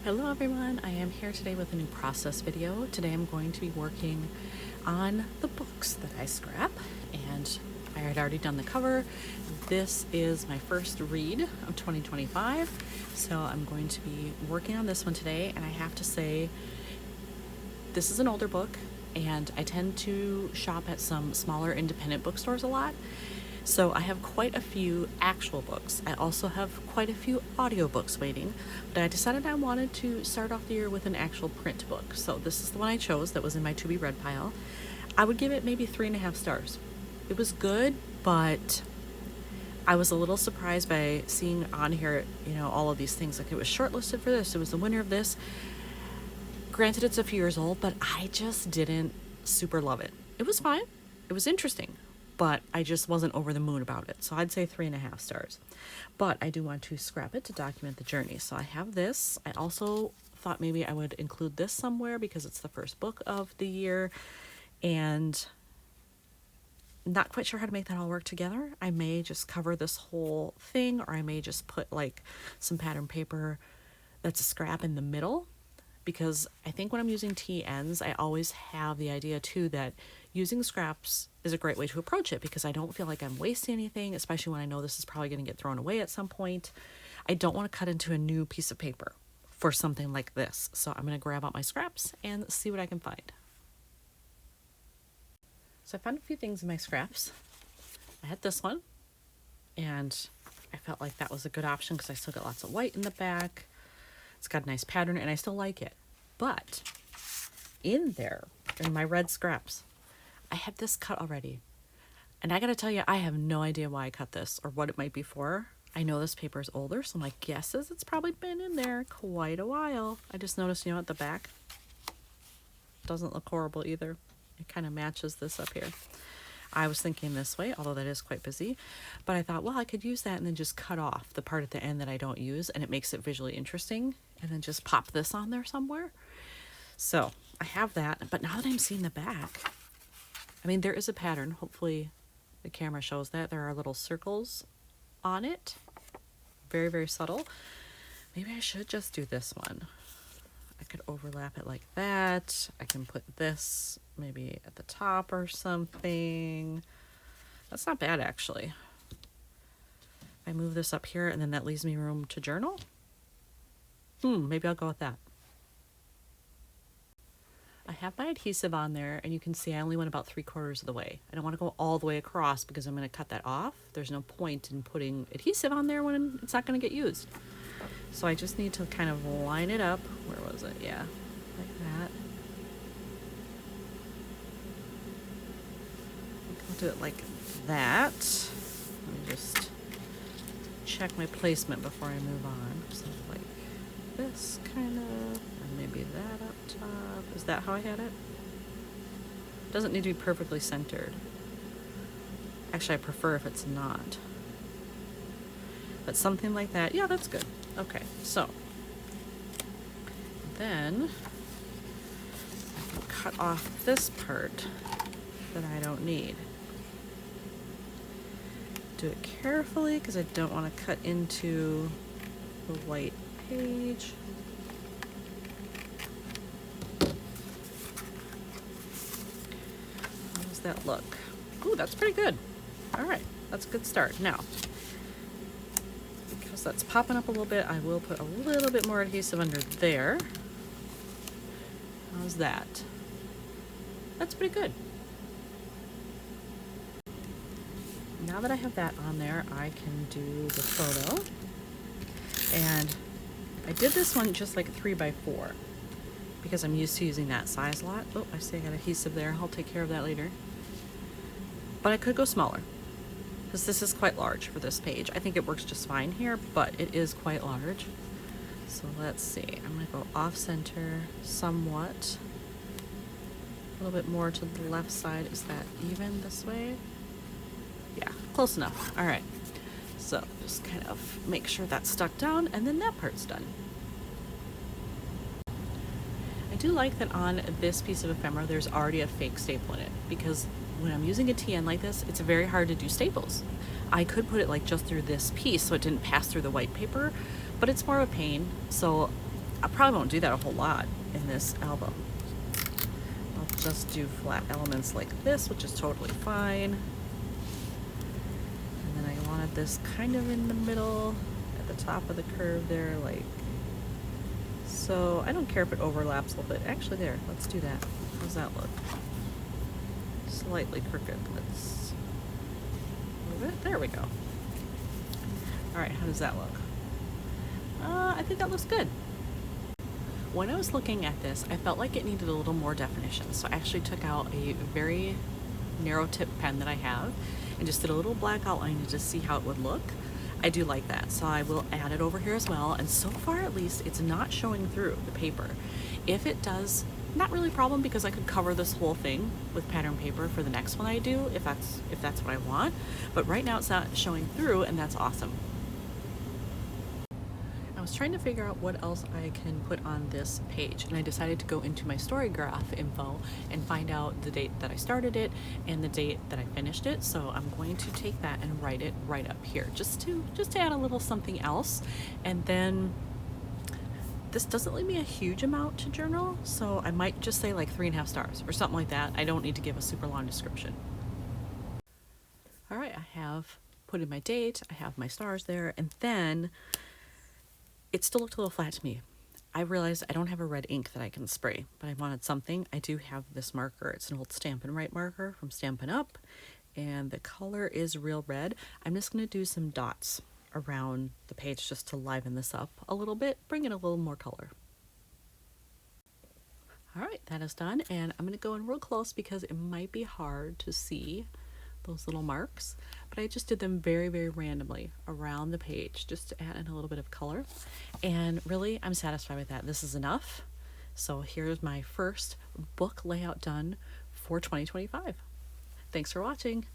Hello everyone, I am here today with a new process video. Today I'm going to be working on the books that I scrap, and I had already done the cover. This is my first read of 2025, so I'm going to be working on this one today, and I have to say this is an older book, and I tend to shop at some smaller independent bookstores a lot. So I have quite a few actual books. I also have quite a few audiobooks waiting, but I decided I wanted to start off the year with an actual print book. So this is the one I chose that was in my to be read pile. I would give it maybe 3.5 stars. It was good, but I was a little surprised by seeing on here, all of these things. Like, it was shortlisted for this, it was the winner of this. Granted, it's a few years old, but I just didn't super love it. It was fine. It was interesting, but I just wasn't over the moon about it. So I'd say 3.5 stars. But I do want to scrap it to document the journey. So I have this. I also thought maybe I would include this somewhere because it's the first book of the year, and not quite sure how to make that all work together. I may just cover this whole thing, or I may just put like some pattern paper that's a scrap in the middle, because I think when I'm using TNs, I always have the idea too that using scraps is a great way to approach it, because I don't feel like I'm wasting anything, especially when I know this is probably going to get thrown away at some point. I don't want to cut into a new piece of paper for something like this. So I'm going to grab out my scraps and see what I can find. So I found a few things in my scraps. I had this one, and I felt like that was a good option because I still got lots of white in the back. It's got a nice pattern and I still like it. But in there, in my red scraps, I have this cut already. And I gotta tell you, I have no idea why I cut this or what it might be for. I know this paper is older, so my guess is it's probably been in there quite a while. I just noticed, at the back, doesn't look horrible either. It kind of matches this up here. I was thinking this way, although that is quite busy, but I thought, well, I could use that and then just cut off the part at the end that I don't use, and it makes it visually interesting, and then just pop this on there somewhere. So I have that, but now that I'm seeing the back, there is a pattern. Hopefully the camera shows that. There are little circles on it. Very, very subtle. Maybe I should just do this one. I could overlap it like that. I can put this maybe at the top or something. That's not bad, actually. I move this up here and then that leaves me room to journal. Maybe I'll go with that. I have my adhesive on there, and you can see I only went about 3/4 of the way. I don't want to go all the way across because I'm going to cut that off. There's no point in putting adhesive on there when it's not going to get used. So I just need to kind of line it up. Where was it? Yeah, like that. I'll do it like that. Let me just check my placement before I move on. So like this kind of, and maybe that up top. Is that how I had it? Doesn't need to be perfectly centered. Actually, I prefer if it's not. But something like that. Yeah, that's good. Okay, so then I can cut off this part that I don't need. Do it carefully because I don't want to cut into the white page. How does that look? Ooh, that's pretty good. All right, that's a good start. Now, because that's popping up a little bit, I will put a little bit more adhesive under there. How's that? That's pretty good. Now that I have that on there, I can do the photo. And I did this one just like 3x4 because I'm used to using that size a lot. Oh, I see I got adhesive there. I'll take care of that later. But I could go smaller because this is quite large for this page. I think it works just fine here, but it is quite large. So let's see. I'm going to go off center somewhat. A little bit more to the left side. Is that even this way? Yeah, close enough. All right. So just kind of make sure that's stuck down, and then that part's done. I do like that on this piece of ephemera there's already a fake staple in it, because when I'm using a TN like this, it's very hard to do staples. I could put it like just through this piece so it didn't pass through the white paper, but it's more of a pain. So I probably won't do that a whole lot in this album. I'll just do flat elements like this, which is totally fine. And then I wanted this kind of in the middle at the top of the curve there, like so. I don't care if it overlaps a little bit. Actually, there, let's do that. How's that look? Slightly crooked. Let's move it. There we go. All right, how does that look? I think that looks good. When I was looking at this, I felt like it needed a little more definition. So I actually took out a very narrow tip pen that I have and just did a little black outline to just see how it would look. I do like that, so I will add it over here as well. And so far, at least, it's not showing through the paper. If it does, not really a problem, because I could cover this whole thing with pattern paper for the next one I do, if that's what I want. But right now it's not showing through, and that's awesome. I was trying to figure out what else I can put on this page, and I decided to go into my story graph info and find out the date that I started it and the date that I finished it. So I'm going to take that and write it right up here, just to add a little something else. And then this doesn't leave me a huge amount to journal, so I might just say like 3.5 stars or something like that. I don't need to give a super long description. All right, I have put in my date, I have my stars there, and then it still looked a little flat to me. I realized I don't have a red ink that I can spray, but I wanted something. I do have this marker. It's an old Stampin' Write marker from Stampin' Up, and the color is Real Red. I'm just going to do some dots around the page just to liven this up a little bit, bring in a little more color. All right, that is done, and I'm going to go in real close because it might be hard to see those little marks, but I just did them very, very randomly around the page just to add in a little bit of color. And really, I'm satisfied with that. This is enough. So here's my first book layout done for 2025. Thanks for watching.